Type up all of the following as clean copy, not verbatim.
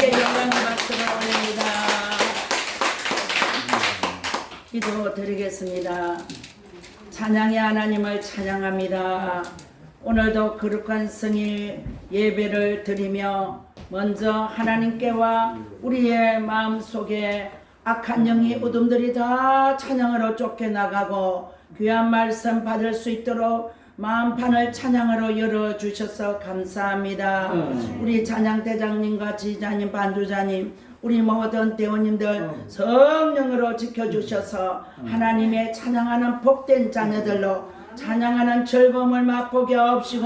하나님께 영광을 받들어 올립니다. 기도 드리겠습니다. 찬양의 하나님을 찬양합니다. 오늘도 거룩한 성일 예배를 드리며 먼저 하나님께와 우리의 마음속에 악한 영이 어둠들이 다 찬양으로 쫓겨나가고 귀한 말씀 받을 수 있도록 마음판을 찬양으로 열어주셔서 감사합니다. 우리 찬양대장님과 지자님, 반주자님, 우리 모든 대원님들 성령으로 지켜주셔서 하나님의 찬양하는 복된 자녀들로 찬양하는 즐거움을 맛보게 하옵시고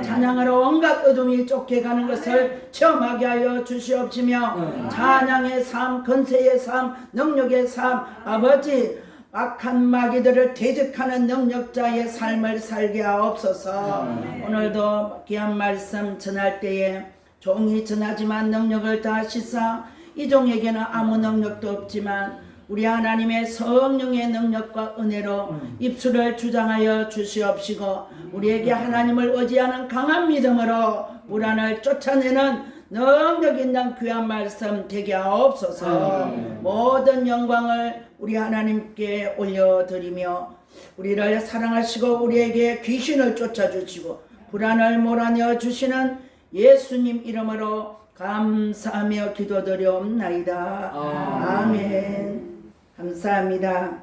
찬양으로 온갖 어둠이 쫓겨가는 것을 체험하게 하여 주시옵시며 찬양의 삶, 건세의 삶, 능력의 삶, 아버지 악한 마귀들을 대적하는 능력자의 삶을 살게 하옵소서. 오늘도 귀한 말씀 전할 때에 종이 전하지만 능력을 다하시사 이 종에게는 아무 능력도 없지만 우리 하나님의 성령의 능력과 은혜로 입술을 주장하여 주시옵시고 우리에게 하나님을 의지하는 강한 믿음으로 불안을 쫓아내는 능력 있는 귀한 말씀 되게 하옵소서. 모든 영광을 우리 하나님께 올려드리며 우리를 사랑하시고 우리에게 귀신을 쫓아주시고 불안을 몰아내어 주시는 예수님 이름으로 감사하며 기도드리옵나이다. 아멘. 감사합니다.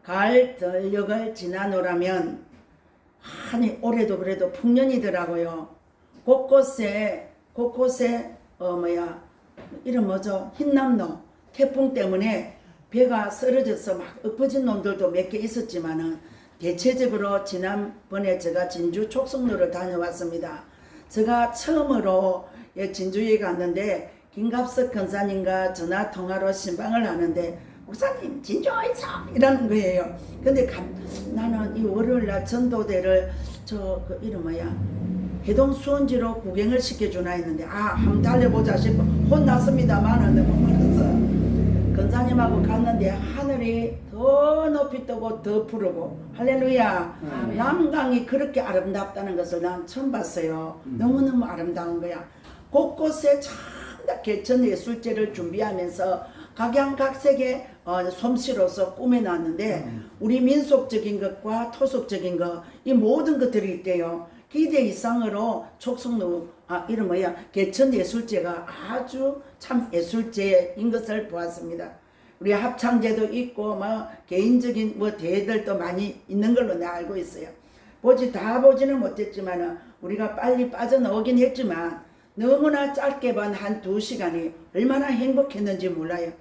가을 들녘을 지나노라면 올해도 그래도 풍년이더라고요. 곳곳에 이름 뭐죠? 흰남노 태풍 때문에 배가 쓰러져서 막 엎어진 놈들도 몇 개 있었지만은 대체적으로 지난번에 제가 진주 촉성로를 다녀왔습니다. 제가 처음으로 진주에 갔는데 김갑석 권사님과 전화 통화로 신방을 하는데 목사님 진주 어디서? 이러는 거예요. 근데 나는 이 월요일날 전도대를 해동 수원지로 구경을 시켜주나 했는데 한번 달려보자 싶어 혼났습니다만은 너무 멀어서 권사님하고 갔는데 하늘이 더 높이 뜨고 더 푸르고 할렐루야. 남강이 그렇게 아름답다는 것을 난 처음 봤어요. 너무너무 아름다운 거야. 곳곳에 참다 개천 예술제를 준비하면서 각양각색의 솜씨로서 꾸며놨는데 우리 민속적인 것과 토속적인 것 이 모든 것들이 있대요. 기대 이상으로 촉성로 개천 예술제가 아주 참 예술제인 것을 보았습니다. 우리 합창제도 있고 개인적인 대회들도 많이 있는 걸로 내가 알고 있어요. 다 보지는 못했지만 우리가 빨리 빠져나오긴 했지만 너무나 짧게 본 한 2시간이 얼마나 행복했는지 몰라요.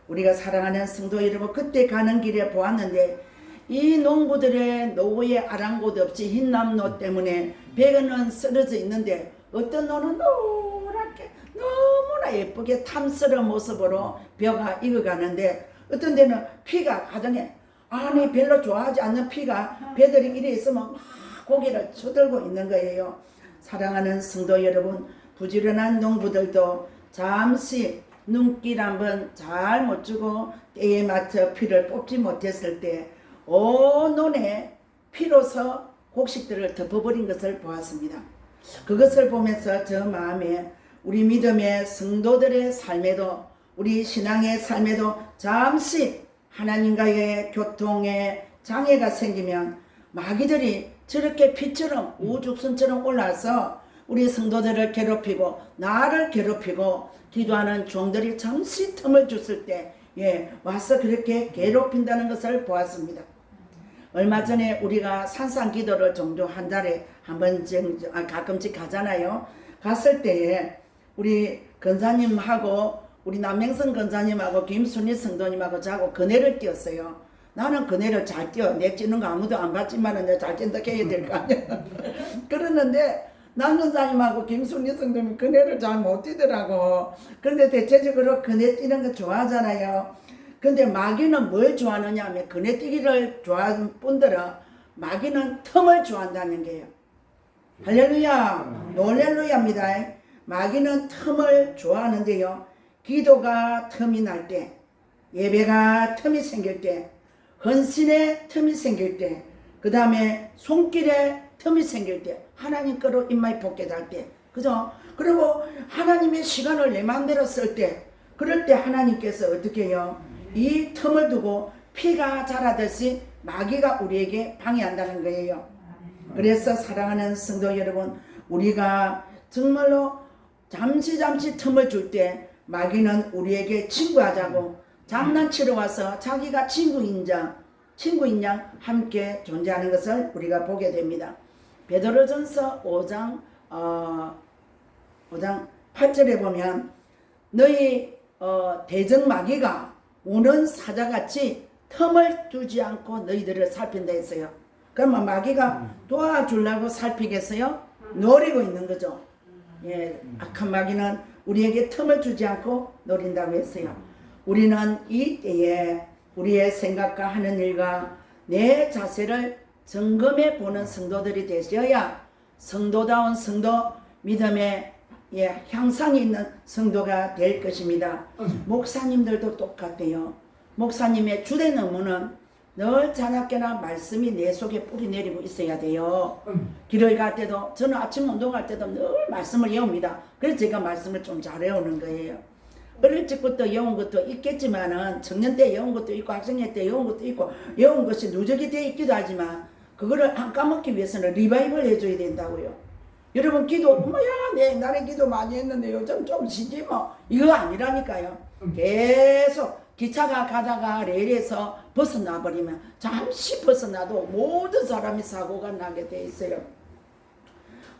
우리가 사랑하는 성도 여러분, 그때 가는 길에 보았는데 이 농부들의 노후에 아랑곳 없이 흰남노 때문에 배는 쓰러져 있는데 어떤 노는 노랗게 너무나 예쁘게 탐스러운 모습으로 벼가 익어가는데 어떤 데는 피가 가정에 안에 별로 좋아하지 않는 피가 배들이 이래 있으면 막 고개를 쳐들고 있는 거예요. 사랑하는 성도 여러분, 부지런한 농부들도 잠시 눈길 한번 잘 못 주고 때에 맞춰 피를 뽑지 못했을 때 온 논에 피로서 곡식들을 덮어버린 것을 보았습니다. 그것을 보면서 저 마음에 우리 믿음의 성도들의 삶에도 우리 신앙의 삶에도 잠시 하나님과의 교통에 장애가 생기면 마귀들이 저렇게 피처럼 우죽순처럼 올라와서 우리 성도들을 괴롭히고 나를 괴롭히고 기도하는 종들이 잠시 틈을 줬을 때 와서 그렇게 괴롭힌다는 것을 보았습니다. 얼마 전에 우리가 산상기도를 종종 한 달에 한 번쯤 가끔씩 가잖아요. 갔을 때에 우리 권사님하고 우리 남명선 권사님하고 김순희 성도님하고 자고 그네를 띄었어요. 나는 그네를 잘 띄어. 내 찌는 거 아무도 안 봤지만 내가 잘 찐다 해야 될 거 아니야. 그러는데 남 권사님하고 김순희 성도님이 그네를 잘 못 뛰더라고. 그런데 대체적으로 그네 뛰는 거 좋아하잖아요. 근데 마귀는 뭘 좋아하느냐 하면 그네 뛰기를 좋아하는 분들은 마귀는 틈을 좋아한다는 게요. 할렐루야. 놀렐루야입니다. 마귀는 틈을 좋아하는데요. 기도가 틈이 날 때, 예배가 틈이 생길 때, 헌신의 틈이 생길 때, 그 다음에 손길에 틈이 생길 때, 하나님 거로 입맛이 복게 될 때, 그죠? 그리고 하나님의 시간을 내 마음대로 쓸 때, 그럴 때 하나님께서 어떻게 해요? 이 틈을 두고 피가 자라듯이 마귀가 우리에게 방해한다는 거예요. 그래서 사랑하는 성도 여러분, 우리가 정말로 잠시 틈을 줄 때 마귀는 우리에게 친구하자고 장난치러 와서 자기가 친구인 양 함께 존재하는 것을 우리가 보게 됩니다. 베드로전서 5장 8절에 보면 너희 대적 마귀가 우는 사자같이 틈을 두지 않고 너희들을 살핀다 했어요. 그러면 마귀가 도와주려고 살피겠어요? 노리고 있는 거죠. 예, 악한 마귀는 우리에게 틈을 주지 않고 노린다고 했어요. 우리는 이 때에 우리의 생각과 하는 일과 내 자세를 점검해 보는 성도들이 되셔야 성도다운 성도, 믿음의 향상이 있는 성도가 될 것입니다. 목사님들도 똑같아요. 목사님의 주된 업무는 늘 자나깨나 말씀이 내 속에 뿌리 내리고 있어야 돼요. 길을 갈 때도, 저는 아침 운동할 때도 늘 말씀을 외웁니다. 그래서 제가 말씀을 좀 잘 외우는 거예요. 어릴 적부터 외운 것도 있겠지만은 청년 때 외운 것도 있고 학생회 때 외운 것도 있고 외운 것이 누적이 되어 있기도 하지만 그거를 안 까먹기 위해서는 리바이벌 해줘야 된다고요. 여러분 기도 뭐야 내 옛날에 기도 많이 했는데 요즘 좀 쉬지 뭐 이거 아니라니까요. 계속 기차가 가다가 레일에서 벗어나 버리면 잠시 벗어나도 모든 사람이 사고가 나게 돼 있어요.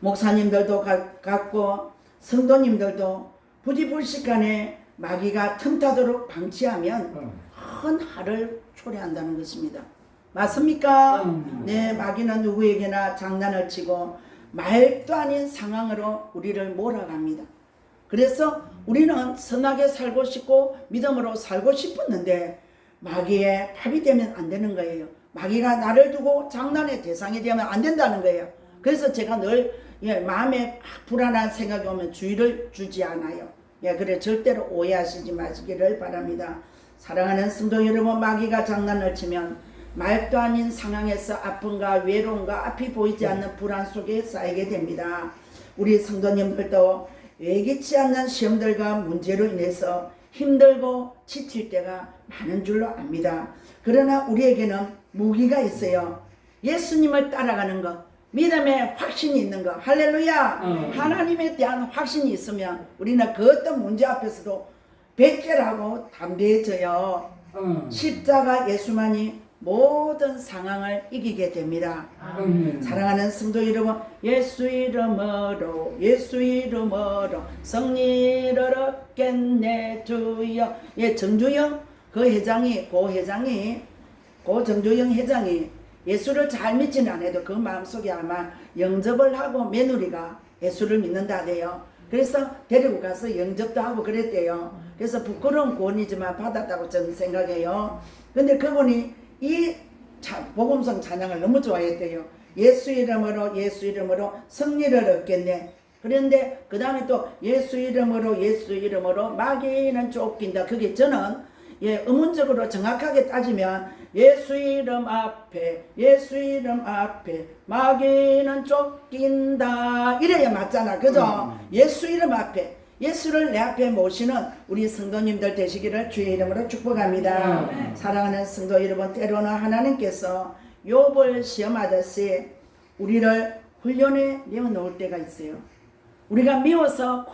목사님들도 같고 성도님들도 부지불식간에 마귀가 틈타도록 방치하면 큰 har을 초래한다는 것입니다. 맞습니까? 네, 마귀는 누구에게나 장난을 치고 말도 아닌 상황으로 우리를 몰아갑니다. 그래서 우리는 선하게 살고 싶고 믿음으로 살고 싶었는데 마귀의 밥이 되면 안 되는 거예요. 마귀가 나를 두고 장난의 대상이 되면 안 된다는 거예요. 그래서 제가 늘 마음에 불안한 생각이 오면 주의를 주지 않아요. 그래 절대로 오해하시지 마시기를 바랍니다. 사랑하는 성도 여러분, 마귀가 장난을 치면 말도 아닌 상황에서 아픔과 외로움과 앞이 보이지 않는 불안 속에 쌓이게 됩니다. 우리 성도님들도 예기치 않는 시험들과 문제로 인해서 힘들고 지칠 때가 많은 줄로 압니다. 그러나 우리에게는 무기가 있어요. 예수님을 따라가는 것, 믿음의 확신이 있는 것, 할렐루야. 하나님에 대한 확신이 있으면 우리는 그 어떤 문제 앞에서도 백개라고 담대해져요. 십자가 예수만이 모든 상황을 이기게 됩니다. 사랑하는 성도 여러분, 예수 이름으로 승리를 얻겠네 주여. 정주영 고 정주영 회장이 예수를 잘 믿지는 않아도 그 마음속에 아마 영접을 하고 며느리가 예수를 믿는다 하대요. 그래서 데리고 가서 영접도 하고 그랬대요. 그래서 부끄러운 구원이지만 받았다고 저는 생각해요. 근데 그분이 이 복음성 찬양을 너무 좋아했대요. 예수 이름으로 승리를 얻겠네. 그런데 그 다음에 또 예수 이름으로 마귀는 쫓긴다. 그게 저는 의문적으로 정확하게 따지면 예수 이름 앞에 마귀는 쫓긴다 이래야 맞잖아. 그죠? 예수 이름 앞에 예수를 내 앞에 모시는 우리 성도님들 되시기를 주의 이름으로 축복합니다. 사랑하는 성도 여러분, 때로는 하나님께서 욥을 시험하듯이 우리를 훈련에 내어놓을 때가 있어요. 우리가 미워서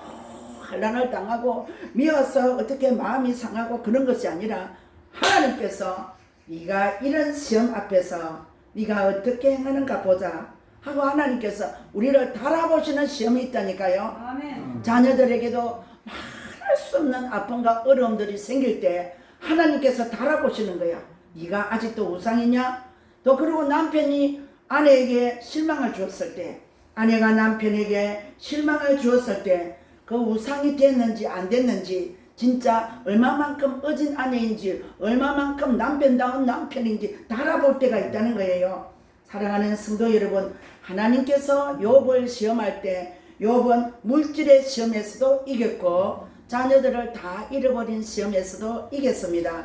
환난을 당하고 미워서 어떻게 마음이 상하고 그런 것이 아니라 하나님께서 네가 이런 시험 앞에서 네가 어떻게 행하는가 보자 하고 하나님께서 우리를 달아보시는 시험이 있다니까요. 아멘. 자녀들에게도 말할 수 없는 아픔과 어려움들이 생길 때 하나님께서 달아보시는 거야. 네가 아직도 우상이냐? 또 그리고 남편이 아내에게 실망을 주었을 때, 아내가 남편에게 실망을 주었을 때 그 우상이 됐는지 안 됐는지, 진짜 얼마만큼 어진 아내인지 얼마만큼 남편다운 남편인지 달아볼 때가 있다는 거예요. 사랑하는 성도 여러분, 하나님께서 욥을 시험할 때 욥은 물질의 시험에서도 이겼고 자녀들을 다 잃어버린 시험에서도 이겼습니다.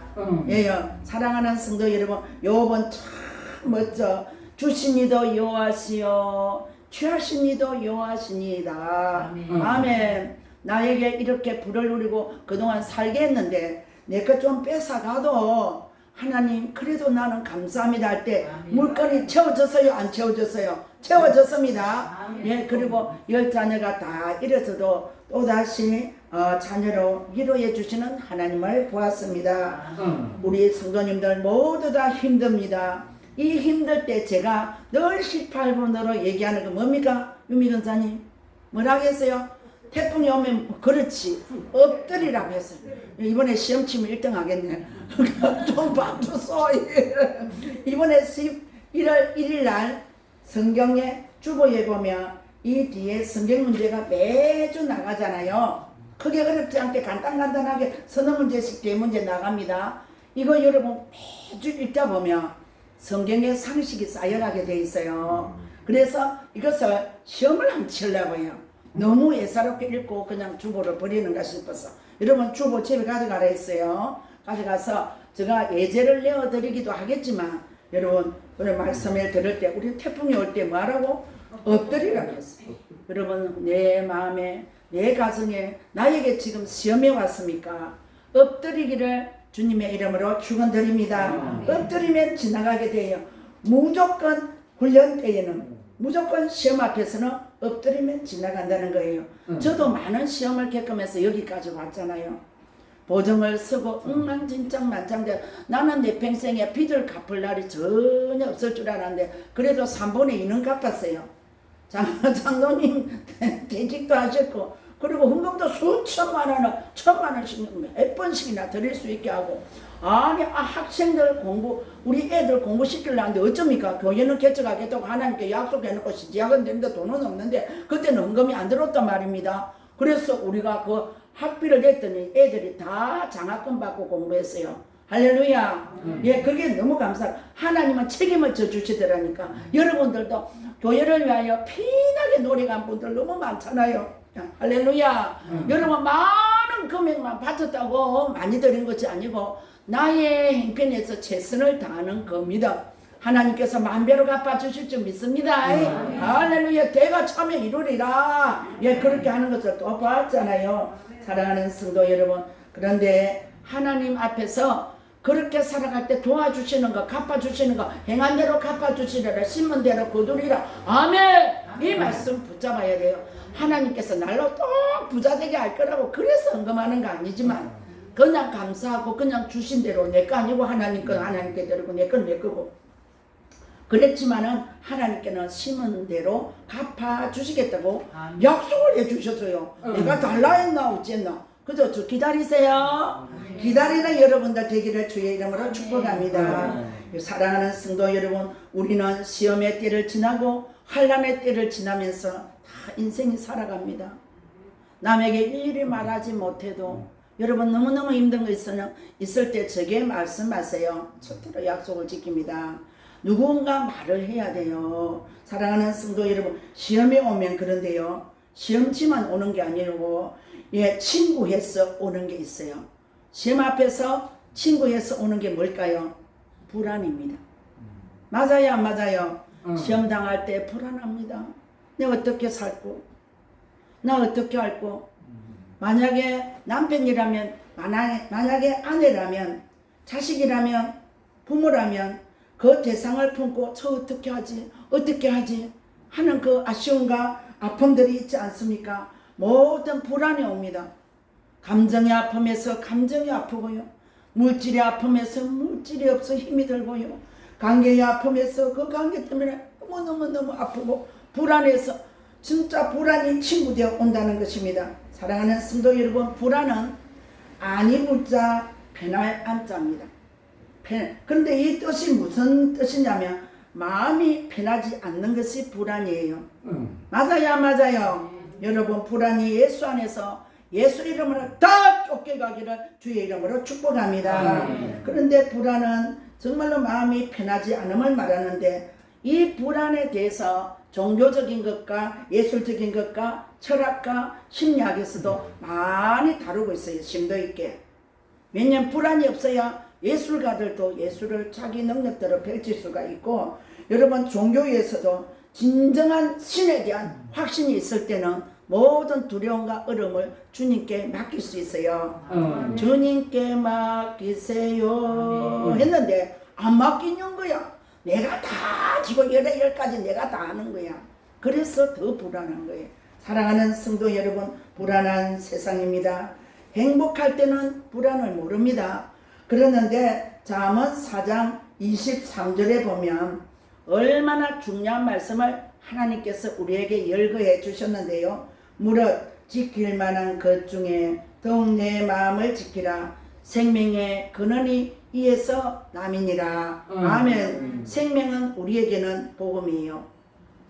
사랑하는 성도 여러분, 욥은 참 멋져. 주신 이도 여호와시요 취하신 이도 여호와시니이다. 아멘. 아멘. 나에게 이렇게 불을 누리고 그동안 살게 했는데 내 것 좀 뺏어가도 하나님 그래도 나는 감사합니다 할 때 아멘. 물건이 채워졌어요? 안 채워졌어요? 채워졌습니다. 아멘. 예, 그리고 10자녀가 다 이래서도 또다시 자녀로 위로해 주시는 하나님을 보았습니다. 우리 성도님들 모두 다 힘듭니다. 이 힘들 때 제가 늘 18번으로 얘기하는 거 뭡니까? 유미 권사님 뭐라고 했어요? 태풍이 오면 그렇지 엎드리라고 했어요. 이번에 시험 치면 1등 하겠네. 좀 봐주소. 이번에 11월 1일 날 성경에 주보에 보면 이 뒤에 성경 문제가 매주 나가잖아요. 크게 어렵지 않게 간단하게 서너 문제씩 대문제 나갑니다. 이거 여러분 매주 읽다 보면 성경에 상식이 쌓여가게 돼 있어요. 그래서 이것을 시험을 한번 치려고요. 너무 예사롭게 읽고 그냥 주보를 버리는가 싶어서 여러분 주보 집에 가져가라 했어요. 가져가서 제가 예제를 내어드리기도 하겠지만 여러분 오늘 말씀을 들을 때 우리 태풍이 올 때 뭐하라고? 엎드리라고 했어요. 여러분 내 마음에 내 가정에 나에게 지금 시험이 왔습니까? 엎드리기를 주님의 이름으로 축원드립니다. 엎드리면 지나가게 돼요. 무조건 훈련 때에는 무조건 시험 앞에서는 엎드리면 지나간다는 거예요. 저도 많은 시험을 겪으면서 여기까지 왔잖아요. 보증을 쓰고 엉망진창만장돼 나는 내 평생에 빚을 갚을 날이 전혀 없을 줄 알았는데 그래도 3분의 2는 갚았어요. 장로님 대직도 하셨고 그리고 헌금도 수천만 원을 1,000만 원씩 몇 번씩이나 드릴 수 있게 하고 아니 학생들 공부 우리 애들 공부시키려는데 어쩝니까? 교회는 개척하겠다고 하나님께 약속해놓고 시작은 되는데 돈은 없는데 그때는 헌금이 안 들었단 말입니다. 그래서 우리가 그 학비를 냈더니 애들이 다 장학금 받고 공부했어요. 할렐루야. 예, 그게 너무 감사해요. 하나님은 책임을 져주시더라니까. 여러분들도 교회를 위하여 피나게 노력한 분들 너무 많잖아요. 할렐루야. 여러분 많은 금액만 바쳤다고 많이 드린 것이 아니고 나의 행편에서 최선을 다하는 겁니다. 하나님께서 만배로 갚아주실 줄 믿습니다. 할렐루야. 대가 참여 이루리라. 예, 그렇게 하는 것을 또 봤잖아요. 사랑하는 성도 여러분. 그런데 하나님 앞에서 그렇게 살아갈 때 도와주시는 거, 갚아주시는 거, 행한 대로 갚아주시리라, 심은 대로 거두리라. 아멘! 이 말씀 붙잡아야 돼요. 하나님께서 날로 또 부자되게 할 거라고 그래서 헌금하는 거 아니지만 그냥 감사하고 그냥 주신 대로 내 거 아니고 하나님 거 하나님께 드리고 내 건 내 거고 그랬지만은 하나님께는 심은 대로 갚아주시겠다고 약속을 해주셨어요. 내가 달라 했나 어쨌나 그죠? 저 기다리세요. 기다리는 여러분들 되기를 주의 이름으로 축복합니다. 사랑하는 성도 여러분, 우리는 시험의 때를 지나고 환난의 때를 지나면서 다 인생이 살아갑니다. 남에게 일일이 말하지 못해도 여러분 너무너무 힘든 거 있을 때 저에게 말씀하세요. 첫째로 약속을 지킵니다. 누군가 말을 해야 돼요. 사랑하는 성도 여러분, 시험이 오면 그런데요. 시험지만 오는 게 아니고 예, 친구해서 오는 게 있어요. 시험 앞에서 친구해서 오는 게 뭘까요? 불안입니다. 맞아요, 안 맞아요? 시험 당할 때 불안합니다. 내가 어떻게 살고, 나 어떻게 할고, 만약에 남편이라면, 만약에 아내라면, 자식이라면, 부모라면 그 대상을 품고 저 어떻게 하지, 어떻게 하지 하는 그 아쉬움과 아픔들이 있지 않습니까? 모든 불안이 옵니다. 감정이 아픔에서 감정이 아프고요. 물질이 아픔에서 물질이 없어 힘이 들고요. 관계의 아픔에서 그 관계 때문에 너무너무 아프고 불안해서 진짜 불안이 친구 되어 온다는 것입니다. 사랑하는 성도 여러분, 불안은 아니 물자 편할 안자입니다. 그런데 이 뜻이 무슨 뜻이냐면 마음이 편하지 않는 것이 불안이에요. 맞아요, 맞아요. 여러분 불안이 예수 안에서 예수 이름으로 다 쫓겨가기를 주의 이름으로 축복합니다. 그런데 불안은 정말로 마음이 편하지 않음을 말하는데 이 불안에 대해서 종교적인 것과 예술적인 것과 철학과 심리학에서도 많이 다루고 있어요. 심도 있게. 왜냐하면 불안이 없어야 예술가들도 예술을 자기 능력대로 펼칠 수가 있고 여러분 종교에서도 진정한 신에 대한 확신이 있을 때는 모든 두려움과 어려움을 주님께 맡길 수 있어요. 주님께 맡기세요 했는데 안 맡기는 거야. 내가 다 지고 열까지 내가 다 하는 거야. 그래서 더 불안한 거예요. 사랑하는 성도 여러분, 불안한 세상입니다. 행복할 때는 불안을 모릅니다. 그러는데 잠언 4장 23절에 보면 얼마나 중요한 말씀을 하나님께서 우리에게 열거해 주셨는데요. 무릇 지킬 만한 것 중에 더욱 내 마음을 지키라. 생명의 근원이 이에서 남이니라. 아멘. 생명은 우리에게는 복음이에요.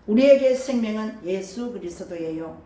우리에게 생명은 예수 그리스도예요.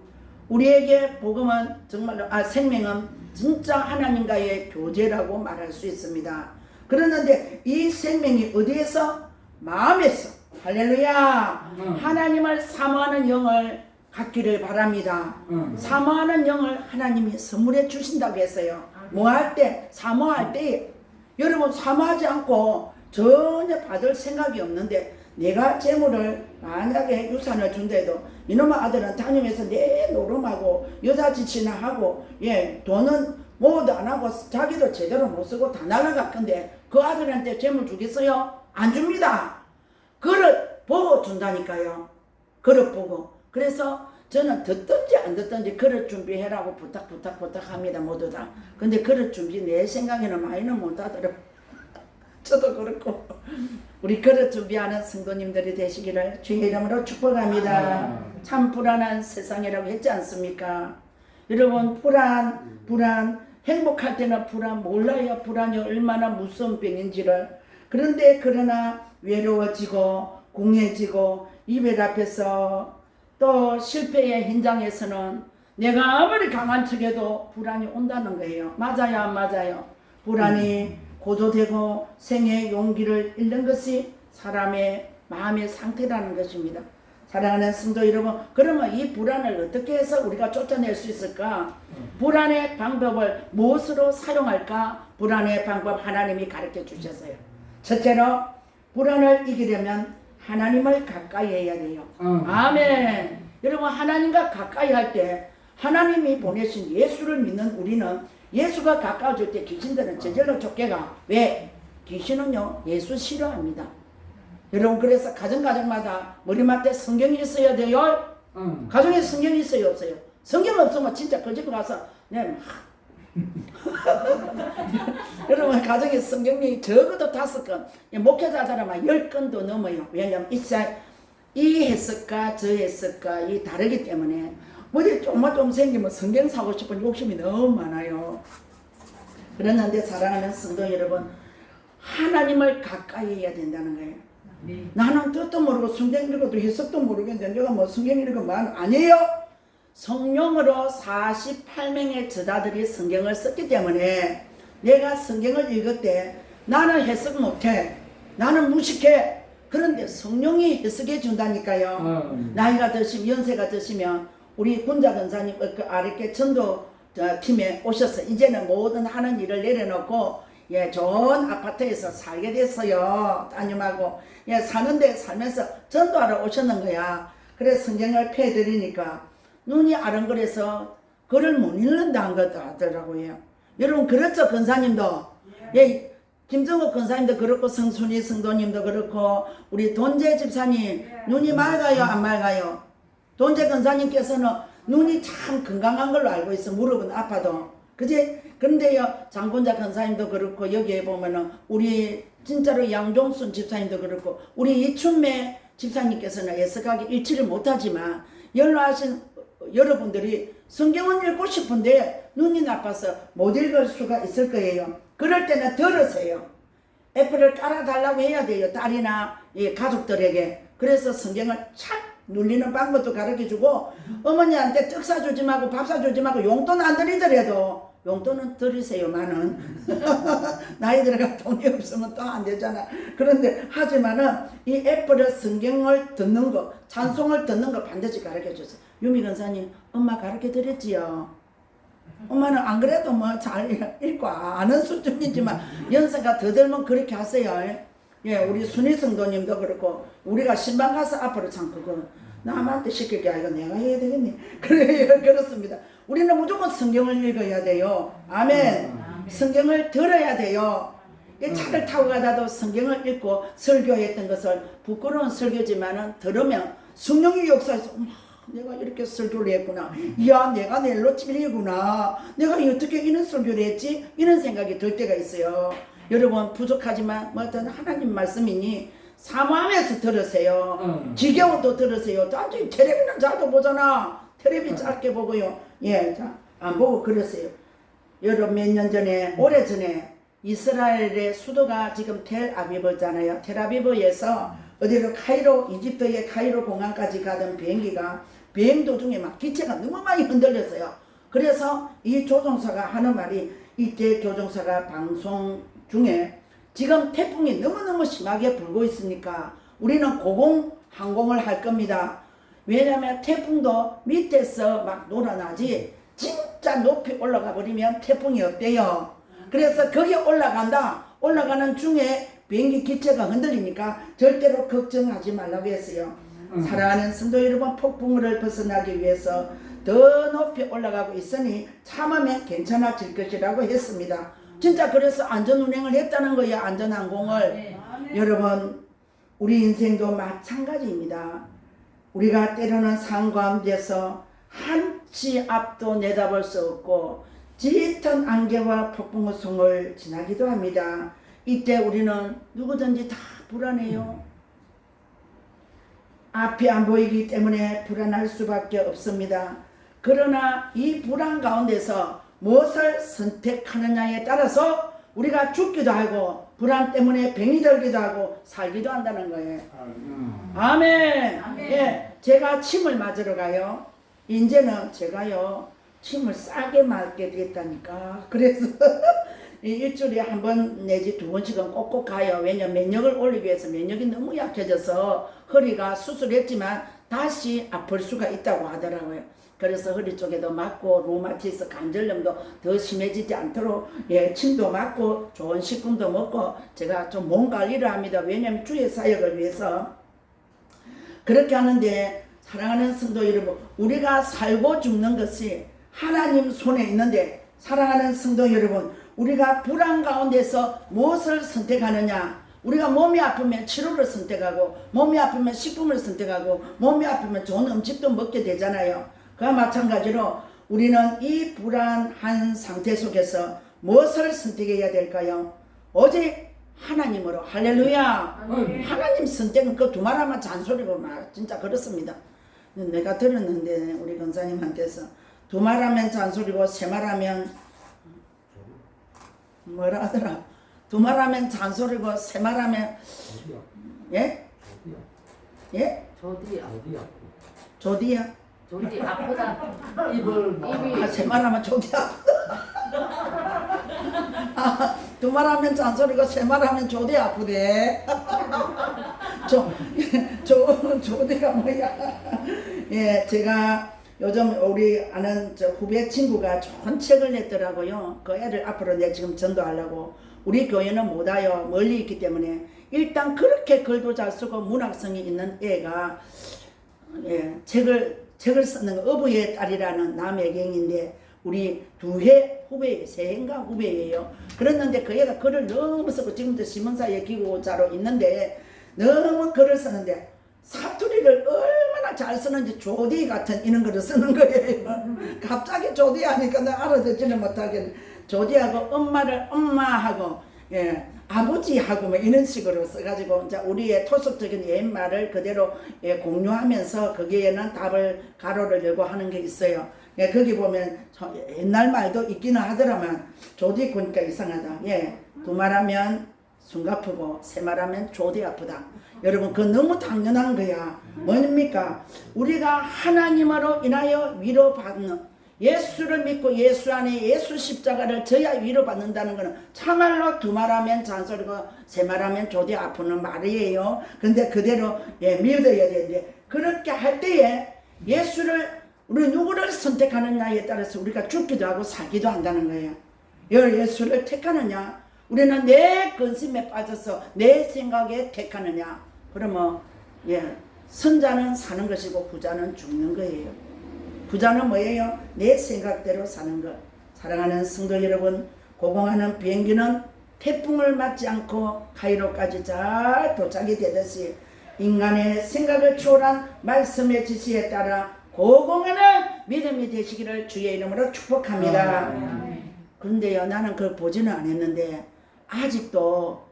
우리에게 복음은 정말로 생명은 진짜 하나님과의 교제라고 말할 수 있습니다. 그러는데 이 생명이 어디에서? 마음에서. 할렐루야. 하나님을 사모하는 영을 갖기를 바랍니다. 사모하는 영을 하나님이 선물해 주신다고 했어요. 뭐 할 때? 사모할 때. 여러분 사모하지 않고 전혀 받을 생각이 없는데 내가 재물을 만약에 유산을 준대도 이놈의 아들은 다니면서 내 노름하고 여자 짓이나 하고 돈은 뭐도 안 하고 자기도 제대로 못 쓰고 다 날아갈 건데 그 아들한테 재물 주겠어요? 안 줍니다. 그릇 보고 준다니까요. 그릇 보고. 그래서 저는 듣든지 안 듣든지 그릇 준비해라고 부탁합니다. 모두 다. 근데 그릇 준비 내 생각에는 많이는 못 하더라고요. 저도 그렇고 우리 그릇 준비하는 성도님들이 되시기를 주의 이름으로 축복합니다. 참 불안한 세상이라고 했지 않습니까? 여러분 불안 행복할 때는 불안 몰라요. 불안이 얼마나 무서운 병인지를. 그러나 외로워지고 궁해지고 이별 앞에서 또 실패의 현장에서는 내가 아무리 강한 척해도 불안이 온다는 거예요. 맞아요 안 맞아요? 불안이 고조되고 생의 용기를 잃는 것이 사람의 마음의 상태라는 것입니다. 사랑하는 성도 여러분, 그러면 이 불안을 어떻게 해서 우리가 쫓아낼 수 있을까? 불안의 방법을 무엇으로 사용할까? 불안의 방법 하나님이 가르쳐 주셨어요. 첫째로 불안을 이기려면 하나님을 가까이 해야 돼요. 아멘. 여러분 하나님과 가까이 할 때 하나님이 보내신 예수를 믿는 우리는 예수가 가까워질 때 귀신들은 저절로 쫓겨가. 왜? 귀신은요 예수 싫어합니다. 여러분 그래서 가정마다 머리맡에 성경이 있어야 돼요. 가정에 성경이 있어요 없어요? 성경 없으면 진짜 그 집에 가서 여러분 가정에 성경이 적어도 5권 목회자들은 10권도 넘어요. 왜냐하면 이 했을까 저 했을까 이 다르기 때문에 뭐지 조금만 좀 생기면 성경 사고 싶은 욕심이 너무 많아요. 그러는데 사랑하는 성도 여러분, 하나님을 가까이 해야 된다는 거예요. 나는 뜻도 모르고 성경 읽어도 해석도 모르겠는데 내가 뭐 성경 읽으면 아니에요. 성령으로 48명의 저자들이 성경을 썼기 때문에 내가 성경을 읽을 때 나는 해석 못해. 나는 무식해. 그런데 성령이 해석해 준다니까요. 나이가 드시면 연세가 드시면 우리 군자 권사님 그 아랫게 전도 팀에 오셔서 이제는 모든 하는 일을 내려놓고 좋은 아파트에서 살게 됐어요. 따님하고 사는데 살면서 전도하러 오셨는 거야. 그래서 성경을 펴드리니까 눈이 아른거려서 글을 못 읽는다 한 것 하더라고요. 여러분 그렇죠 권사님도? 김정욱 권사님도 그렇고 성순이 성도님도 그렇고 우리 돈재 집사님 눈이 맑아요 안 맑아요? 돈재 권사님께서는 눈이 참 건강한 걸로 알고 있어. 무릎은 아파도. 그지? 근데요 장군자 권사님도 그렇고 여기에 보면은 우리 진짜로 양종순 집사님도 그렇고 우리 이춘매 집사님께서는 애석하게 읽지를 못하지만 연로하신 여러분들이 성경은 읽고 싶은데 눈이 나빠서 못 읽을 수가 있을 거예요. 그럴 때는 들으세요. 애플을 깔아달라고 해야 돼요. 딸이나 가족들에게. 그래서 성경을 착 눌리는 방법도 가르쳐주고 어머니한테 떡 사주지 말고 밥 사주지 말고 용돈 안 드리더라도 용돈은 드리세요만은 나이 들어가 돈이 없으면 또 안 되잖아. 그런데 하지만은 이 애플을 성경을 듣는 거 찬송을 듣는 거 반드시 가르쳐줬어요. 유미 권사님 엄마 가르쳐 드렸지요. 엄마는 안 그래도 뭐 잘 읽고 아는 수준이지만 연세가 더 들면 그렇게 하세요. 예, 우리 순희 성도님도 그렇고 우리가 신방 가서 앞으로 참 그거 남한테 시킬 게 아니고 내가 해야 되겠네. 그래요, 그렇습니다. 우리는 무조건 성경을 읽어야 돼요. 아멘. 성경을 들어야 돼요. 차를 타고 가다도 성경을 읽고 설교했던 것을 부끄러운 설교지만은 들으면 성령의 역사에서 내가 이렇게 설교를 했구나. 야, 내가 넬로 찔리구나. 내가 어떻게 이런 설교를 했지? 이런 생각이 들 때가 있어요. 여러분 부족하지만 뭐 어떤 하나님 말씀이니 사모하면서 들으세요. 지겨워도 들으세요. 단지 텔레비는 잘도 보잖아. 텔레비 짧게 보고요. 예, 자, 안 보고 그러세요. 여러분 몇 년 전에 오래전에 이스라엘의 수도가 지금 텔아비브잖아요. 텔아비브에서 어디로 카이로 이집트의 카이로 공항까지 가던 비행기가 비행 도중에 막 기체가 너무 많이 흔들렸어요. 그래서 이 조종사가 하는 말이 이때 조종사가 방송 중에 지금 태풍이 너무너무 심하게 불고 있으니까 우리는 고공 항공을 할 겁니다. 왜냐하면 태풍도 밑에서 막 놀아나지 진짜 높이 올라가 버리면 태풍이 없대요. 그래서 거기 올라가는 중에 비행기 기체가 흔들리니까 절대로 걱정하지 말라고 했어요. 사랑하는 성도 여러분, 폭풍우를 벗어나기 위해서 더 높이 올라가고 있으니 참으면 괜찮아질 것이라고 했습니다. 진짜 그래서 안전운행을 했다는 거예요. 안전항공을. 여러분 우리 인생도 마찬가지입니다. 우리가 때로는 산 가운데서 한치 앞도 내다볼 수 없고 짙은 안개와 폭풍우 속을 지나기도 합니다. 이때 우리는 누구든지 다 불안해요. 앞이 안 보이기 때문에 불안할 수밖에 없습니다. 그러나 이 불안 가운데서 무엇을 선택하느냐에 따라서 우리가 죽기도 하고 불안 때문에 병이 들기도 하고 살기도 한다는 거예요. 아멘. 예, 제가 침을 맞으러 가요. 이제는 제가요 침을 싸게 맞게 됐다니까. 그래서 일주일에 한 번 내지 두 번씩은 꼭꼭 가요. 왜냐면 면역을 올리기 위해서 면역이 너무 약해져서 허리가 수술했지만 다시 아플 수가 있다고 하더라고요. 그래서 허리 쪽에도 맞고 루마티스 관절염도 더 심해지지 않도록 예, 침도 맞고 좋은 식품도 먹고 제가 좀 몸 관리를 합니다. 왜냐하면 주의 사역을 위해서 그렇게 하는데 사랑하는 성도 여러분, 우리가 살고 죽는 것이 하나님 손에 있는데 사랑하는 성도 여러분, 우리가 불안 가운데서 무엇을 선택하느냐? 우리가 몸이 아프면 치료를 선택하고 몸이 아프면 식품을 선택하고 몸이 아프면 좋은 음식도 먹게 되잖아요. 그와 마찬가지로 우리는 이 불안한 상태 속에서 무엇을 선택해야 될까요? 오직 하나님으로. 할렐루야. 하나님 선택은 그 두 말하면 잔소리고 막 진짜 그렇습니다. 내가 들었는데 우리 권사님한테서 두 말하면 잔소리고 세 말하면 뭐라 하더라. 두 말하면 잔소리고 세 말하면 예? 예? 조디야. 조디 아프다. 아, 세 말하면 조디야. 아, 두 말하면 잔소리고 세 말하면 조디 아프대. 조디가 뭐야? 예, 제가 요즘 우리 아는 저 후배 친구가 좋은 책을 냈더라고요. 그 애를 앞으로 내가 지금 전도하려고. 우리 교회는 못 와요. 멀리 있기 때문에. 일단 그렇게 글도 잘 쓰고 문학성이 있는 애가 예, 책을 쓰는 거, 어부의 딸이라는 남애경인데 우리 두 해 후배, 세 해인가 후배예요. 그랬는데 그 애가 글을 너무 쓰고 지금도 신문사에 기고자로 있는데 너무 글을 쓰는데 사투리를 얼마나 잘 쓰는지 조디 같은 이런 글을 쓰는 거예요. 갑자기 조디 하니까 나 알아듣지는 못하겠네. 조디하고 엄마를 엄마하고 예, 아버지하고 뭐 이런 식으로 써가지고 이제 우리의 토속적인 옛말을 그대로 예, 공유하면서 거기에는 답을 가로를 열고 하는 게 있어요. 예, 거기 보면 옛날 말도 있기는 하더라만 조디 보니까 이상하다. 예, 두 말하면 숨가쁘고 세 말하면 조디 아프다. 여러분 그거 너무 당연한 거야. 뭡니까? 우리가 하나님으로 인하여 위로받는 예수를 믿고 예수 안에 예수 십자가를 져야 위로받는다는 것은 참말로 두 말하면 잔소리고 세 말하면 조디 아프는 말이에요. 근데 그대로 예, 믿어야 되는데 그렇게 할 때에 예수를 우리 누구를 선택하느냐에 따라서 우리가 죽기도 하고 살기도 한다는 거예요. 예수를 택하느냐 우리는 내 근심에 빠져서 내 생각에 택하느냐? 그러면 선자는 사는 것이고 부자는 죽는 거예요. 부자는 뭐예요? 내 생각대로 사는 것. 사랑하는 성도 여러분, 고공하는 비행기는 태풍을 맞지 않고 카이로까지 잘 도착이 되듯이 인간의 생각을 초월한 말씀의 지시에 따라 고공하는 믿음이 되시기를 주의 이름으로 축복합니다. 그런데요, 나는 그걸 보지는 않았는데 아직도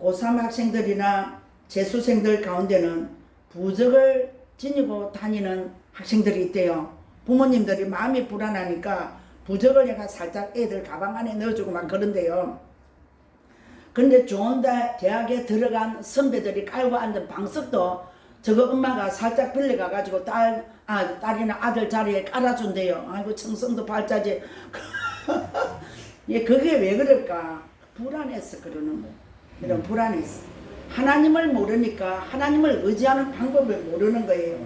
고3 학생들이나 재수생들 가운데는 부적을 지니고 다니는 학생들이 있대요. 부모님들이 마음이 불안하니까 부적을 내가 살짝 애들 가방 안에 넣어주고 막 그런데요. 근데 좋은 대학에 들어간 선배들이 깔고 앉은 방석도 저거 엄마가 살짝 빌려가가지고 딸이나 아들 자리에 깔아준대요. 아이고 청성도 발자지. 그게 왜 그럴까? 불안해서 그러는 거예요. 이런 불안해서. 하나님을 모르니까 하나님을 의지하는 방법을 모르는 거예요.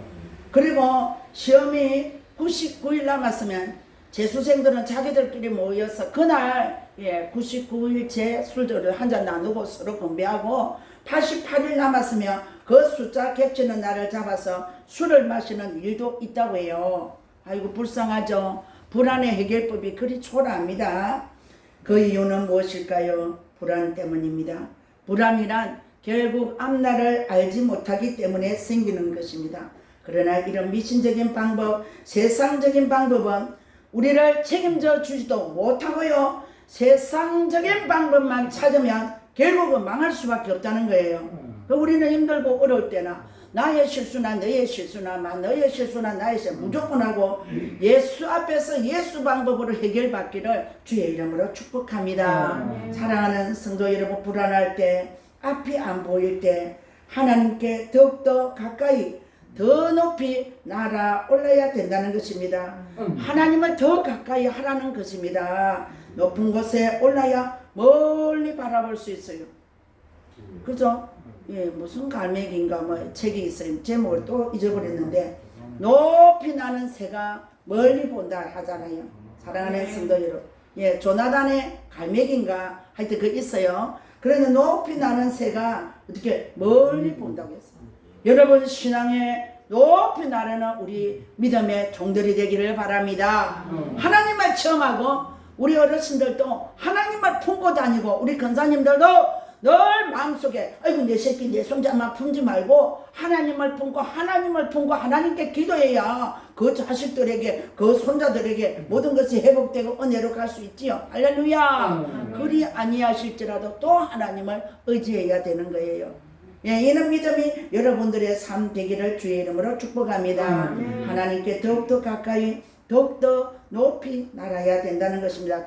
그리고 시험이 99일 남았으면 재수생들은 자기들끼리 모여서 그날 99일째 술들을 한잔 나누고 서로 건배하고 88일 남았으면 그 숫자 겹치는 날을 잡아서 술을 마시는 일도 있다고 해요. 아이고 불쌍하죠. 불안의 해결법이 그리 초라합니다. 그 이유는 무엇일까요? 불안 때문입니다. 불안이란 결국 앞날을 알지 못하기 때문에 생기는 것입니다. 그러나 이런 미신적인 방법, 세상적인 방법은 우리를 책임져 주지도 못하고요. 세상적인 방법만 찾으면 결국은 망할 수밖에 없다는 거예요. 우리는 힘들고 어려울 때나 나의 실수나 너의 실수나 너의 실수나 나의 실수 무조건 하고 예수 앞에서 예수 방법으로 해결받기를 주의 이름으로 축복합니다. 사랑하는 성도 여러분, 불안할 때, 앞이 안 보일 때 하나님께 더욱더 가까이 더 높이 날아올라야 된다는 것입니다. 하나님을 더 가까이 하라는 것입니다. 높은 곳에 올라야 멀리 바라볼 수 있어요. 그죠? 무슨 갈매기인가 책이 있어요. 제목을 또 잊어버렸는데 높이 나는 새가 멀리 본다 하잖아요. 사랑하는 성도 여러분, 조나단의 갈매기인가 하여튼 그 있어요. 그런데 높이 나는 새가 어떻게 멀리 본다고 했어요. 여러분 신앙에 높이 나르는 우리 믿음의 종들이 되기를 바랍니다. 하나님을 체험하고 우리 어르신들도 하나님을 품고 다니고 우리 권사님들도 늘 마음속에 아이고 내 새끼 내 손자만 품지 말고 하나님을 품고 하나님께 기도해야 그 자식들에게 그 손자들에게 모든 것이 회복되고 은혜로 갈 수 있지요. 할렐루야. 그리 아니하실지라도 또 하나님을 의지해야 되는 거예요. 이런 믿음이 여러분들의 삶 되기를 주의 이름으로 축복합니다. 하나님께 더욱더 가까이 더욱더 높이 날아야 된다는 것입니다.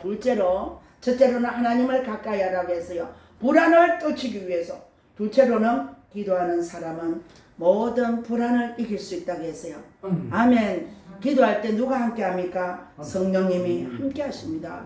첫째로는 하나님을 가까이 하라고 했어요. 불안을 떨치기 위해서. 둘째로는 기도하는 사람은 모든 불안을 이길 수 있다고 했어요. 아멘. 기도할 때 누가 함께 합니까? 성령님이 함께 하십니다.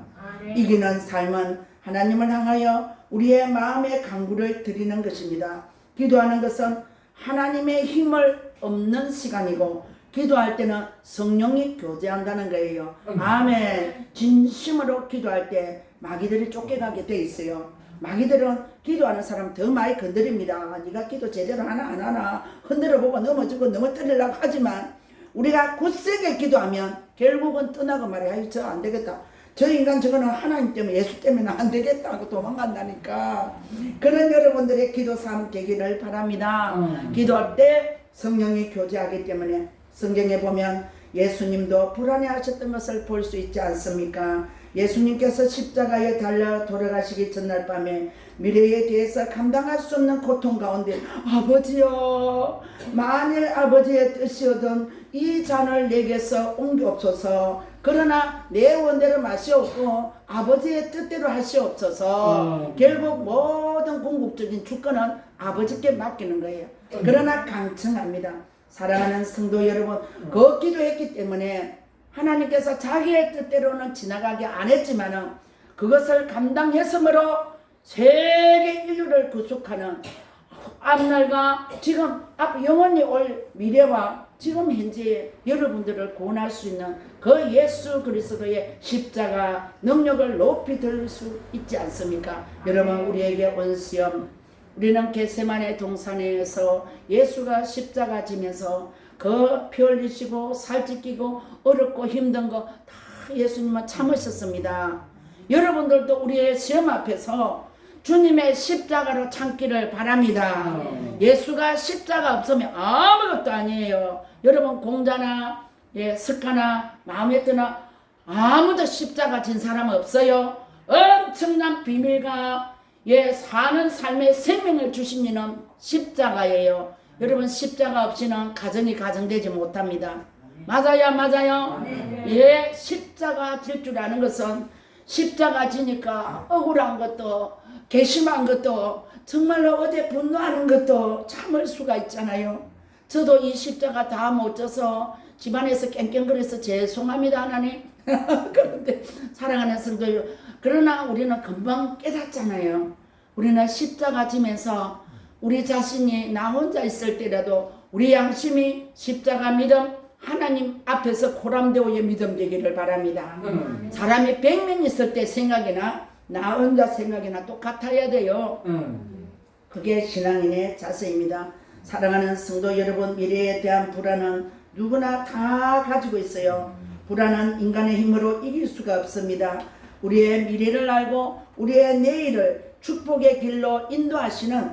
이기는 삶은 하나님을 향하여 우리의 마음의 간구를 드리는 것입니다. 기도하는 것은 하나님의 힘을 얻는 시간이고 기도할 때는 성령이 교제한다는 거예요. 아멘. 진심으로 기도할 때 마귀들이 쫓겨가게 돼 있어요. 마귀들은 기도하는 사람 더 많이 건드립니다. 네가 기도 제대로 하나 안 하나 흔들어보고 넘어지고 넘어뜨리려고 하지만 우리가 굳세게 기도하면 결국은 떠나고 말이야. 아유 저 안 되겠다. 저 인간 저거는 하나님 때문에 예수 때문에 안 되겠다 하고 도망간다니까. 그런 여러분들의 기도 삶 되기를 바랍니다. 기도할 때 성령이 교제하기 때문에 성경에 보면 예수님도 불안해하셨던 것을 볼 수 있지 않습니까? 예수님께서 십자가에 달려 돌아가시기 전날 밤에 미래에 대해서 감당할 수 없는 고통 가운데 아버지여 만일 아버지의 뜻이오던 이 잔을 내게서 옮기옵소서. 그러나 내 원대로 마시옵고 아버지의 뜻대로 하시옵소서. 결국 모든 궁극적인 주권은 아버지께 맡기는 거예요. 그러나 강청합니다. 사랑하는 성도 여러분, 그 기도했기 때문에 하나님께서 자기의 뜻대로는 지나가게 안 했지만은 그것을 감당했으므로 세계 인류를 구속하는 앞날과 지금 앞 영원히 올 미래와 지금 현재 여러분들을 구원할 수 있는 그 예수 그리스도의 십자가 능력을 높이 들 수 있지 않습니까? 여러분, 우리에게 온 시험, 우리는 겟세마네 동산에서 예수가 십자가 지면서 그 피 흘리시고 살 찢기고 어렵고 힘든 거 다 예수님은 참으셨습니다. 여러분들도 우리의 시험 앞에서 주님의 십자가로 참기를 바랍니다. 예수가 십자가 없으면 아무것도 아니에요. 여러분, 공자나 석가나 마음에드나 아무도 십자가 진 사람 없어요. 엄청난 비밀과 사는 삶의 생명을 주신 이는 십자가예요. 여러분, 십자가 없이는 가정이 가정되지 못합니다. 맞아요, 맞아요. 십자가 질 줄 아는 것은 십자가 지니까 억울한 것도 괘씸한 것도 정말로 어제 분노하는 것도 참을 수가 있잖아요. 저도 이 십자가 다 못 져서 집안에서 깽깽거려서 죄송합니다, 하나님. 그런데 사랑하는 성도요, 그러나 우리는 금방 깨닫잖아요. 우리는 십자가 지면서 우리 자신이 나 혼자 있을 때라도 우리 양심이 십자가 믿음, 하나님 앞에서 고람되어의 믿음 되기를 바랍니다. 사람이 100명 있을 때 생각이나 나 혼자 생각이나 똑같아야 돼요. 그게 신앙인의 자세입니다. 사랑하는 성도 여러분, 미래에 대한 불안은 누구나 다 가지고 있어요. 불안은 인간의 힘으로 이길 수가 없습니다. 우리의 미래를 알고 우리의 내일을 축복의 길로 인도하시는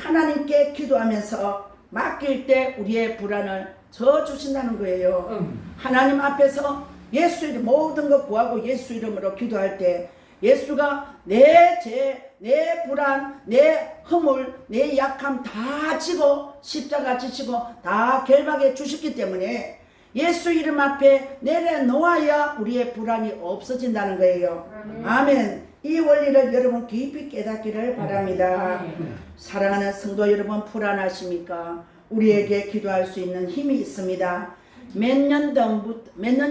하나님께 기도하면서 맡길 때 우리의 불안을 져주신다는 거예요. 하나님 앞에서 예수 이름 모든 것 구하고 예수 이름으로 기도할 때 예수가 내 죄, 내 불안, 내 허물, 내 약함 다 지고 십자가 지시고 다 결박해 주셨기 때문에 예수 이름 앞에 내려놓아야 우리의 불안이 없어진다는 거예요. 아멘. 이 원리를 여러분 깊이 깨닫기를 바랍니다. 사랑하는 성도 여러분, 불안하십니까? 우리에게 기도할 수 있는 힘이 있습니다. 몇 년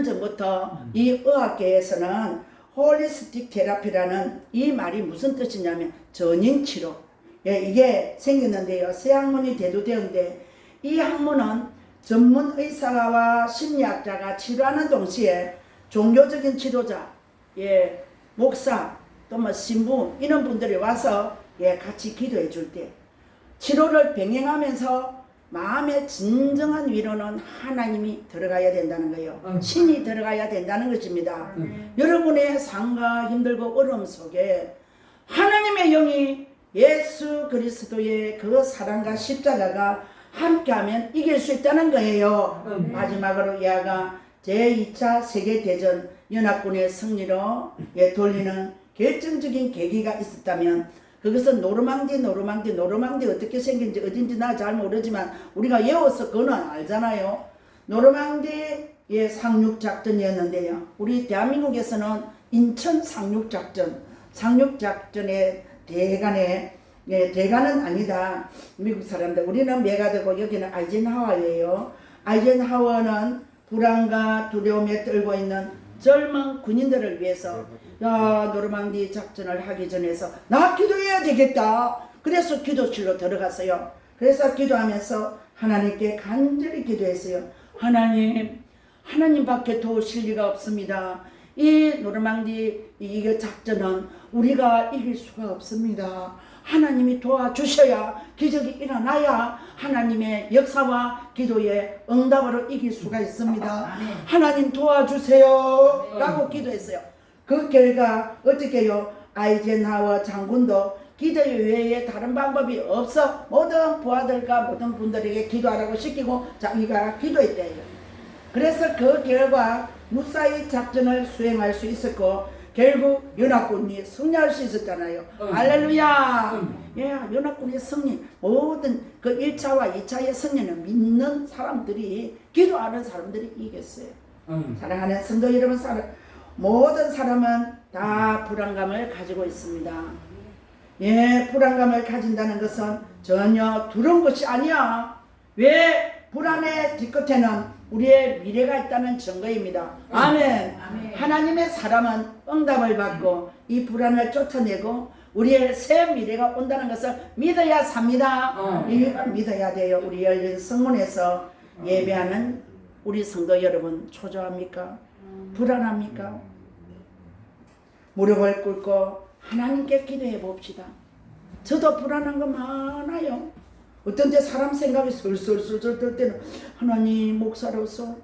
전부터 이 의학계에서는 홀리스틱 테라피라는 이 말이 무슨 뜻이냐면 전인치료, 이게 생겼는데요. 새 학문이 대두되었는데 이 학문은 전문 의사와 심리학자가 치료하는 동시에 종교적인 지도자, 목사, 또 뭐 신부 이런 분들이 와서 같이 기도해 줄 때 치료를 병행하면서 마음의 진정한 위로는 하나님이 들어가야 된다는 거예요. 신이 들어가야 된다는 것입니다. 여러분의 삶과 힘들고 어려움 속에 하나님의 영이 예수 그리스도의 그 사랑과 십자가가 함께하면 이길 수 있다는 거예요. 마지막으로 이하가 제2차 세계대전 연합군의 승리로 돌리는 결정적인 계기가 있었다면 그것은 노르망디 어떻게 생긴지 어딘지 나 잘 모르지만 우리가 외워서 그거는 알잖아요. 노르망디의 상륙작전이었는데요. 우리 대한민국에서는 인천 상륙작전의 대가는 아니다. 미국 사람들. 우리는 매가 되고 여기는 아이젠하워예요. 아이젠하워는 불안과 두려움에 떨고 있는 젊은 군인들을 위해서 노르망디 작전을 하기 전에서 나 기도해야 되겠다. 그래서 기도실로 들어갔어요. 그래서 기도하면서 하나님께 간절히 기도했어요. 하나님밖에 도우실 리가 없습니다. 이 노르망디 이 작전은 우리가 이길 수가 없습니다. 하나님이 도와주셔야 기적이 일어나야 하나님의 역사와 기도의 응답으로 이길 수가 있습니다. 하나님 도와주세요 라고 기도했어요. 그 결과 어떻게 해요? 아이젠하워 장군도 기도 외에 다른 방법이 없어 모든 부하들과 모든 분들에게 기도하라고 시키고 자기가 기도했대요. 그래서 그 결과 무사히 작전을 수행할 수 있었고 결국 연합군이 승리할 수 있었잖아요. 할렐루야. 연합군의 승리, 모든 그 1차와 2차의 승리는 믿는 사람들이, 기도하는 사람들이 이겼어요. 사랑하는 성도 여러분, 모든 사람은 다 불안감을 가지고 있습니다. 불안감을 가진다는 것은 전혀 두려운 것이 아니야. 왜? 불안의 뒤끝에는 우리의 미래가 있다는 증거입니다. 아멘. 하나님의 사람은 응답을 받고 이 불안을 쫓아내고 우리의 새 미래가 온다는 것을 믿어야 삽니다. 이걸 믿어야 돼요. 우리 열린 성문에서 예배하는 우리 성도 여러분 초조합니까? 불안합니까? 무릎을 꿇고 하나님께 기도해 봅시다. 저도 불안한 거 많아요. 어떤 때 사람 생각이 슬슬슬슬 들 때는 하나님 목사로서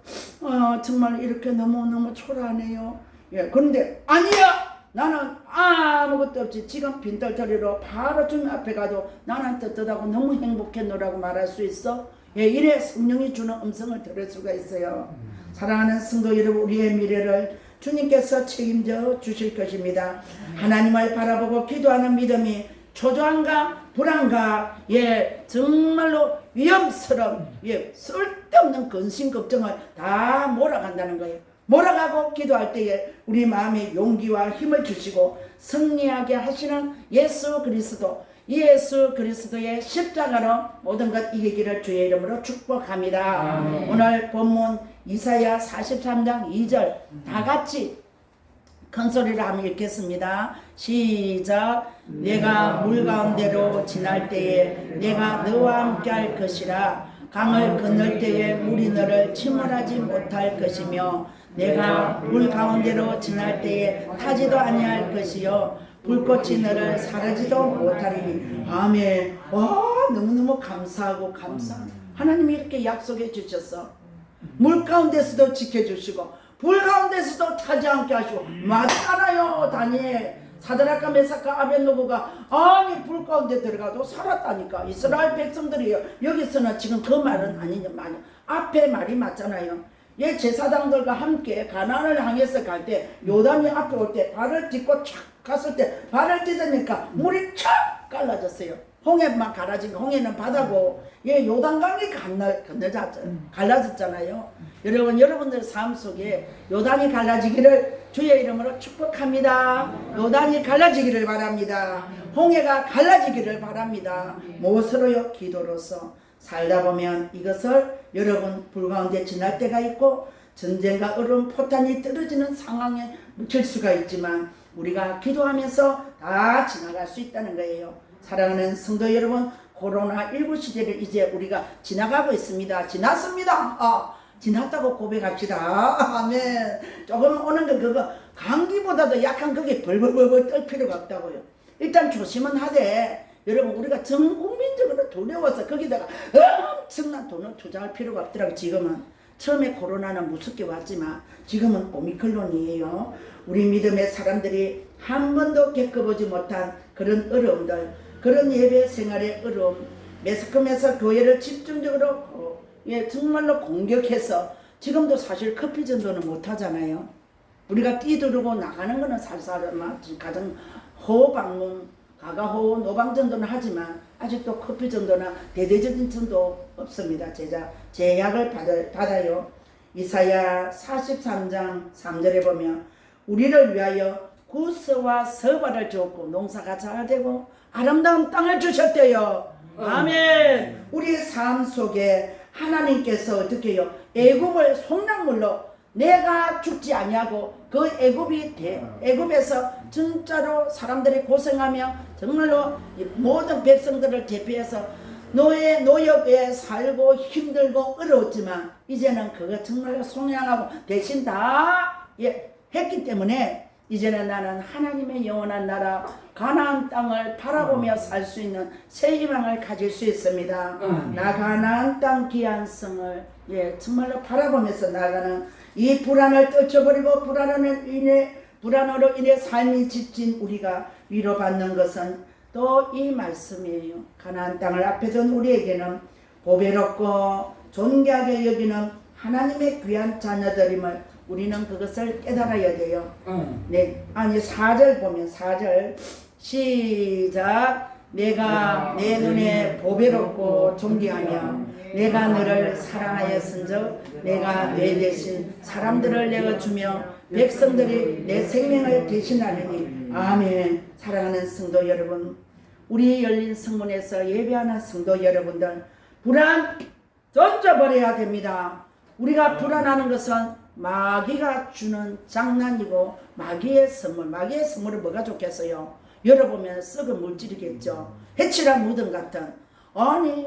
정말 이렇게 너무너무 초라하네요. 예, 그런데 아니야! 나는 아무것도 없지. 지금 빈털터리로 바로 주님 앞에 가도 나는 떳떳하고 너무 행복했노라고 말할 수 있어. 예, 이래 성령이 주는 음성을 들을 수가 있어요. 사랑하는 성도 여러분, 우리의 미래를 주님께서 책임져 주실 것입니다. 하나님을 바라보고 기도하는 믿음이 초조한가 불안가, 예, 정말로 위험스러운, 예, 쓸데없는 근심 걱정을 다 몰아간다는 거예요. 몰아가고 기도할 때에 우리 마음에 용기와 힘을 주시고 승리하게 하시는 예수 그리스도의 십자가로 모든 것 이기기를 주의 이름으로 축복합니다. 오늘 본문 이사야 43장 2절 다 같이 큰 소리로 한번 읽겠습니다. 시작. 내가 물 가운데로 지날 때에 내가 너와 함께 할 것이라. 강을 건널 때에 물이 너를 침몰하지 못할 것이며 내가 물 가운데로 지날 때에 타지도 아니할 것이요 불꽃이 너를 사르지도 못하리니. 아멘. 와, 너무너무 감사하고 하나님이 이렇게 약속해 주셨어. 물 가운데서도 지켜주시고 불 가운데서도 타지 않게 하시고. 맞잖아요. 다니엘 사드락과 메삭과 아벳노고가 아니 불 가운데 들어가도 살았다니까. 이스라엘 백성들이요. 여기서는 지금 그 말은 아니냐. 앞에 말이 맞잖아요. 예, 제사장들과 함께 가나안을 향해서 갈 때 요단이 앞에 올 때 발을 딛고 착 갔을 때 발을 딛으니까 물이 착 갈라졌어요. 홍해만 갈라진 거. 홍해는 바다고, 예, 요단강이 갈라졌잖아요. 여러분들 삶 속에 요단이 갈라지기를 주의 이름으로 축복합니다. 요단이 갈라지기를 바랍니다. 홍해가 갈라지기를 바랍니다. 무엇으로요? 기도로서. 살다 보면 이것을 여러분 불 가운데 지날 때가 있고 전쟁과 얼음 포탄이 떨어지는 상황에 묻힐 수가 있지만 우리가 기도하면서 다 지나갈 수 있다는 거예요. 사랑하는 성도 여러분, 코로나19 시대를 이제 우리가 지나가고 있습니다. 지났습니다. 지났다고 고백합시다. 아멘. 조금 오는 거 그거 감기보다도 약한 그게 벌벌벌벌 떨 필요가 없다고요. 일단 조심은 하되 여러분 우리가 전 국민적으로 두려워서 거기다가 엄청난 돈을 투자할 필요가 없더라고요. 지금은 처음에 코로나는 무섭게 왔지만 지금은 오미크론이에요. 우리 믿음의 사람들이 한 번도 겪어보지 못한 그런 어려움들, 그런 예배 생활의 어려움, 매스컴에서 교회를 집중적으로 정말로 공격해서 지금도 사실 커피 전도는 못하잖아요. 우리가 뛰두르고 나가는 거는 살살 가정 호방문 가가호 노방전도는 하지만 아직도 커피 전도나 대대적인 전도 없습니다. 제약을 받아요. 이사야 43장 3절에 보면 우리를 위하여 구스와 서발을 주었고 농사가 잘 되고 아름다운 땅을 주셨대요. 아멘. 우리의 삶 속에 하나님께서 어떻게 해요? 애굽을 속량물로 내가 죽지 아니하고 그 애굽에서 진짜로 사람들이 고생하며 정말로 모든 백성들을 대표해서 노역에 살고 힘들고 어려웠지만 이제는 그거 정말로 속량하고 대신 다 했기 때문에 이제는 나는 하나님의 영원한 나라 가나안 땅을 바라보며 살 수 있는 새 희망을 가질 수 있습니다. 나 가나안 땅 귀한 성을 정말로 바라보면서 나가는 이 불안을 떨쳐버리고 불안으로 인해 삶이 지친 우리가 위로받는 것은 또 이 말씀이에요. 가나안 땅을 앞에 둔 우리에게는 보배롭고 존귀하게 여기는 하나님의 귀한 자녀들임을 우리는 그것을 깨달아야 돼요. 네, 아니 4절 보면 4절 시작. 내가 내 눈에 보배롭고 존귀하며 내가 너를 사랑하였은즉 내가 내 대신 사람들을 내어 주며 백성들이 내 생명을 대신하리니. 아멘. 사랑하는 성도 여러분, 우리 열린 성문에서 예배하는 성도 여러분들, 불안 던져버려야 됩니다. 우리가 불안하는 것은 마귀가 주는 장난이고 마귀의 선물은 뭐가 좋겠어요? 열어보면 썩은 물질이겠죠. 해치라 무덤 같은 아니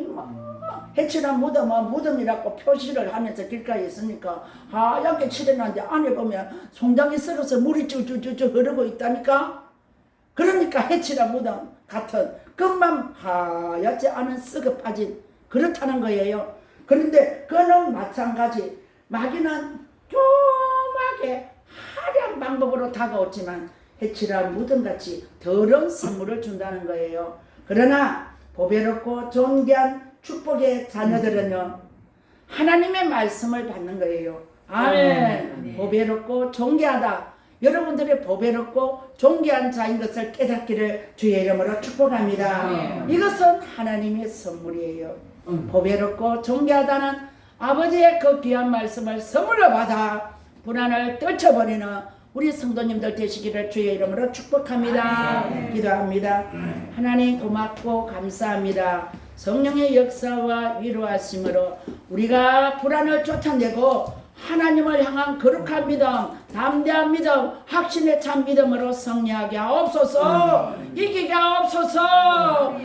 해칠한 무덤은 무덤이라고 표시를 하면서 길가에 있으니까 하얗게 칠해놨는데 안에 보면 송장이 썩어서 물이 쭈쭈쭈쭈 흐르고 있다니까. 그러니까 해칠한 무덤 같은 금만 하얗지 않은 썩어 빠진 그렇다는 거예요. 그런데 그는 마찬가지 마귀는 조막에 화려한 방법으로 다가오지만 해칠한 무덤같이 더러운 선물을 준다는 거예요. 그러나 보배롭고 존귀한 축복의 자녀들은요 하나님의 말씀을 받는 거예요. 아멘. 보배롭고 존귀하다. 여러분들이 보배롭고 존귀한 자인 것을 깨닫기를 주의 이름으로 축복합니다. 이것은 하나님의 선물이에요. 보배롭고 존귀하다는 아버지의 그 귀한 말씀을 선물로 받아 불안을 떨쳐버리는 우리 성도님들 되시기를 주의 이름으로 축복합니다. 기도합니다. 하나님 고맙고 감사합니다. 성령의 역사와 위로하심으로 우리가 불안을 쫓아내고 하나님을 향한 거룩한 믿음, 담대한 믿음, 확신에 찬 믿음으로 승리하게 하옵소서. 이기게 하옵소서.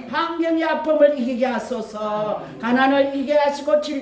환경의 아픔을 이기게 하소서. 가난을 이기게 하시고 질병